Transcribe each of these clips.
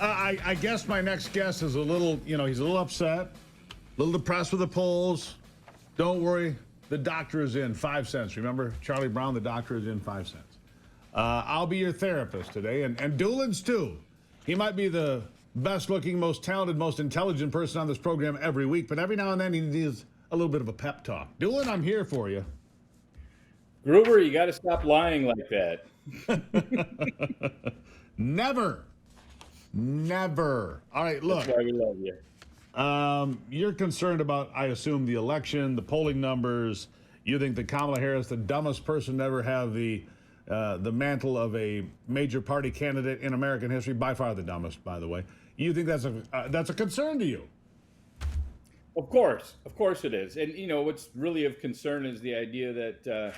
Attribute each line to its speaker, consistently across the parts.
Speaker 1: I guess my next guest is a little, he's a little upset, a little depressed with the polls. Don't worry, the doctor is in 5 cents. Remember, Charlie Brown, the doctor is in 5 cents. I'll be your therapist today, and Dulan's too. He might be the best looking, most talented, most intelligent person on this program every week, but every now and then he needs a little bit of a pep talk. Dulan, I'm here for you.
Speaker 2: Gruber, you got to stop lying like that.
Speaker 1: Never. All right, look.
Speaker 2: That's why we love you.
Speaker 1: You're concerned about, I assume, the election, the polling numbers. You think that Kamala Harris, the dumbest person to ever have the mantle of a major party candidate in American history, by far the dumbest, by the way. You think that's a concern to you?
Speaker 2: Of course it is. And what's really of concern is the idea that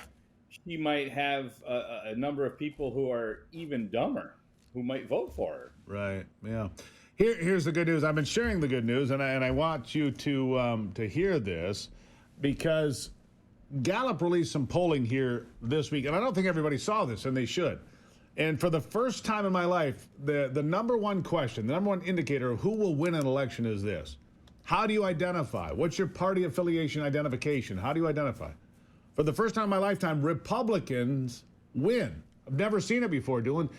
Speaker 2: she might have a number of people who are even dumber who might vote for her.
Speaker 1: Right. Yeah. Here's the good news. I've been sharing the good news, and I want you to hear this, because Gallup released some polling here this week, and I don't think everybody saw this, and they should. And for the first time in my life, the number one question, the number one indicator of who will win an election is this: how do you identify? What's your party affiliation identification? How do you identify? For the first time in my lifetime, Republicans win. I've never seen it before, Dulan.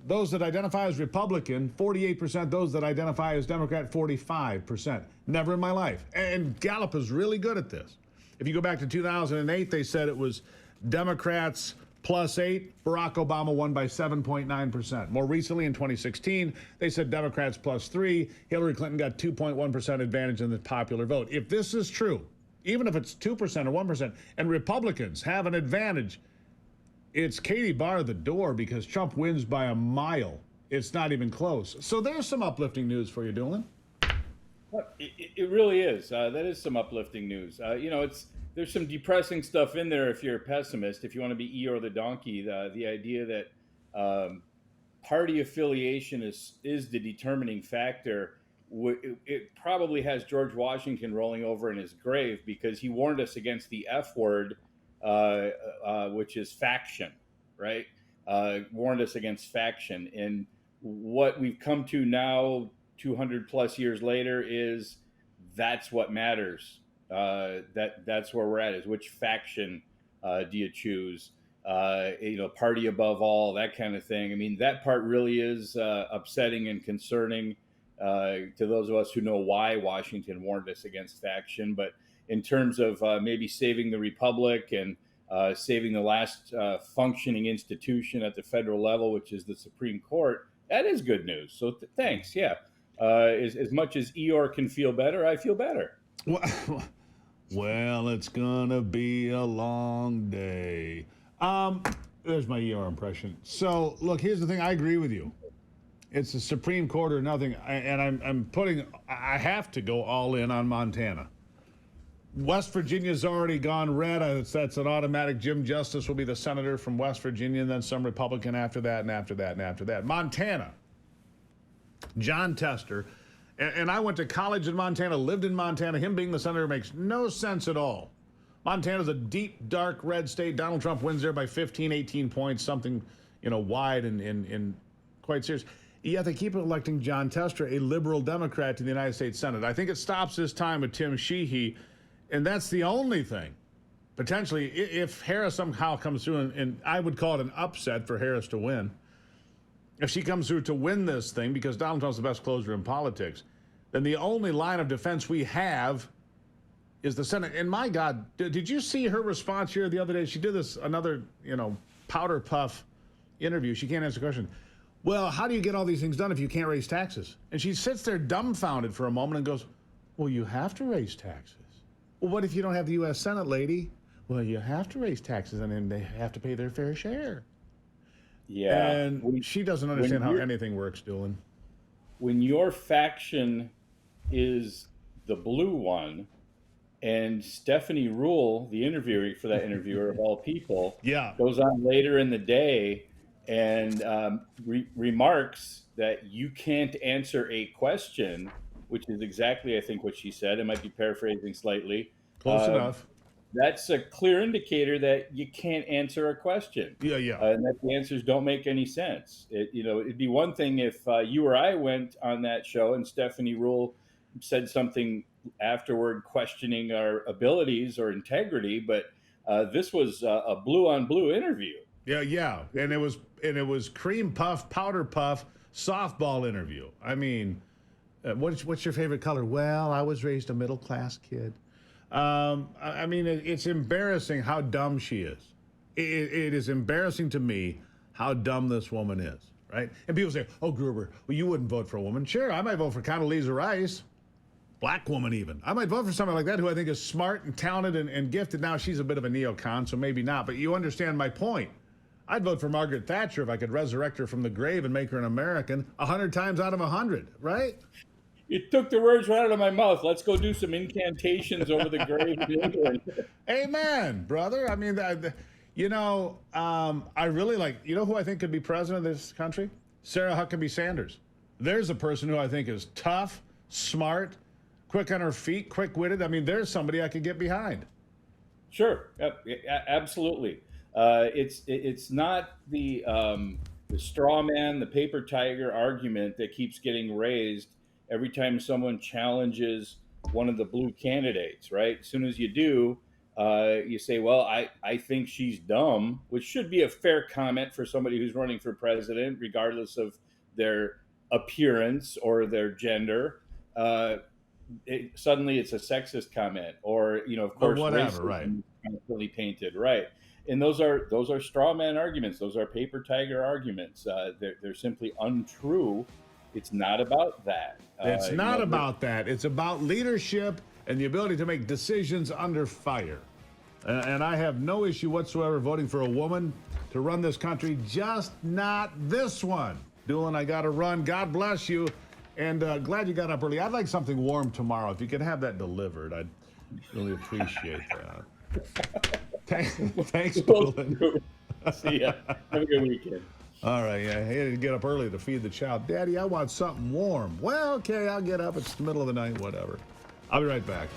Speaker 1: Those that identify as Republican, 48%. Those that identify as Democrat, 45%. Never in my life. And Gallup is really good at this. If you go back to 2008, they said it was Democrats +8. Barack Obama won by 7.9%. More recently, in 2016, they said Democrats +3. Hillary Clinton got 2.1% advantage in the popular vote. If this is true, even if it's 2% or 1%, and Republicans have an advantage, it's Katie bar the door, because Trump wins by a mile. It's not even close. So there's some uplifting news for you, Dulan.
Speaker 2: It really is. That is some uplifting news. There's some depressing stuff in there if you're a pessimist. If you want to be Eeyore the donkey, the idea that party affiliation is the determining factor. It probably has George Washington rolling over in his grave, because he warned us against the F word, which is faction, right? Warned us against faction. And what we've come to now, 200 plus years later, is that's what matters. That's where we're at, is which faction do you choose? Party above all, that kind of thing. I mean, that part really is upsetting and concerning to those of us who know why Washington warned us against faction. But in terms of maybe saving the republic and saving the last functioning institution at the federal level, which is the Supreme Court, that is good news. So thanks. Yeah. As much as Eeyore can feel better, I feel better.
Speaker 1: Well, it's gonna be a long day. There's my Eeyore impression. So, look, here's the thing. I agree with you. It's the Supreme Court or nothing, and I have to go all in on Montana. West Virginia's already gone red. That's an automatic. Jim Justice will be the senator from West Virginia, and then some Republican after that, and after that, and after that. Montana. John Tester. And I went to college in Montana, lived in Montana. Him being the senator makes no sense at all. Montana's a deep, dark red state. Donald Trump wins there by 15, 18 points, something, wide and quite serious. Yet they keep electing John Tester, a liberal Democrat, to the United States Senate. I think it stops this time with Tim Sheehy, and that's the only thing. Potentially, if Harris somehow comes through, and I would call it an upset for Harris to win, if she comes through to win this thing, because Donald Trump's the best closer in politics, then the only line of defense we have is the Senate. And my God, did you see her response here the other day? She did another powder puff interview. She can't answer the question. Well, how do you get all these things done if you can't raise taxes? And she sits there dumbfounded for a moment and goes, well, you have to raise taxes. Well, what if you don't have the U.S. Senate, lady? Well, you have to raise taxes, and then they have to pay their fair share.
Speaker 2: Yeah.
Speaker 1: And she doesn't understand how anything works, Dulan.
Speaker 2: When your faction is the blue one, and Stephanie Rule, the interviewer for that interviewer of all people, goes on later in the day and remarks that you can't answer a question, which is exactly, I think, what she said. I might be paraphrasing slightly.
Speaker 1: Close enough.
Speaker 2: that's a clear indicator that you can't answer a question,
Speaker 1: Yeah, yeah.
Speaker 2: and that the answers don't make any sense. It'd be one thing if you or I went on that show and Stephanie Rule said something afterward questioning our abilities or integrity, but this was a blue on blue interview.
Speaker 1: Yeah, yeah. And it was cream puff, powder puff, softball interview. I mean, what's your favorite color? Well, I was raised a middle class kid. I mean, it's embarrassing how dumb she is. It is embarrassing to me how dumb this woman is, right? And people say, "Oh, Gruber, well, you wouldn't vote for a woman." Sure, I might vote for Condoleezza Rice, black woman even. I might vote for somebody like that who I think is smart and talented and gifted. Now she's a bit of a neocon, so maybe not. But you understand my point. I'd vote for Margaret Thatcher if I could resurrect her from the grave and make her an American 100 times out of 100, right?
Speaker 2: You took the words right out of my mouth. Let's go do some incantations over the grave of England.
Speaker 1: Amen, brother. I mean, I really like, who I think could be president of this country? Sarah Huckabee Sanders. There's a person who I think is tough, smart, quick on her feet, quick-witted. I mean, there's somebody I could get behind.
Speaker 2: Sure, absolutely. It's not the straw man, the paper tiger argument that keeps getting raised every time someone challenges one of the blue candidates, right? As soon as you do, you say, well, I think she's dumb, which should be a fair comment for somebody who's running for president, regardless of their appearance or their gender. Suddenly it's a sexist comment, or, of course,
Speaker 1: whatever, right?
Speaker 2: Constantly painted, right? And those are straw man arguments. Those are paper tiger arguments. They're simply untrue. It's not about that.
Speaker 1: It's not about that. It's about leadership and the ability to make decisions under fire. And I have no issue whatsoever voting for a woman to run this country, just not this one. Dulan, I got to run. God bless you. And glad you got up early. I'd like something warm tomorrow. If you could have that delivered, I'd really appreciate that. Thanks, Dulan.
Speaker 2: See ya. Have a good weekend.
Speaker 1: All right, yeah, I had to get up early to feed the child. Daddy, I want something warm. Well, okay, I'll get up. It's the middle of the night, whatever. I'll be right back.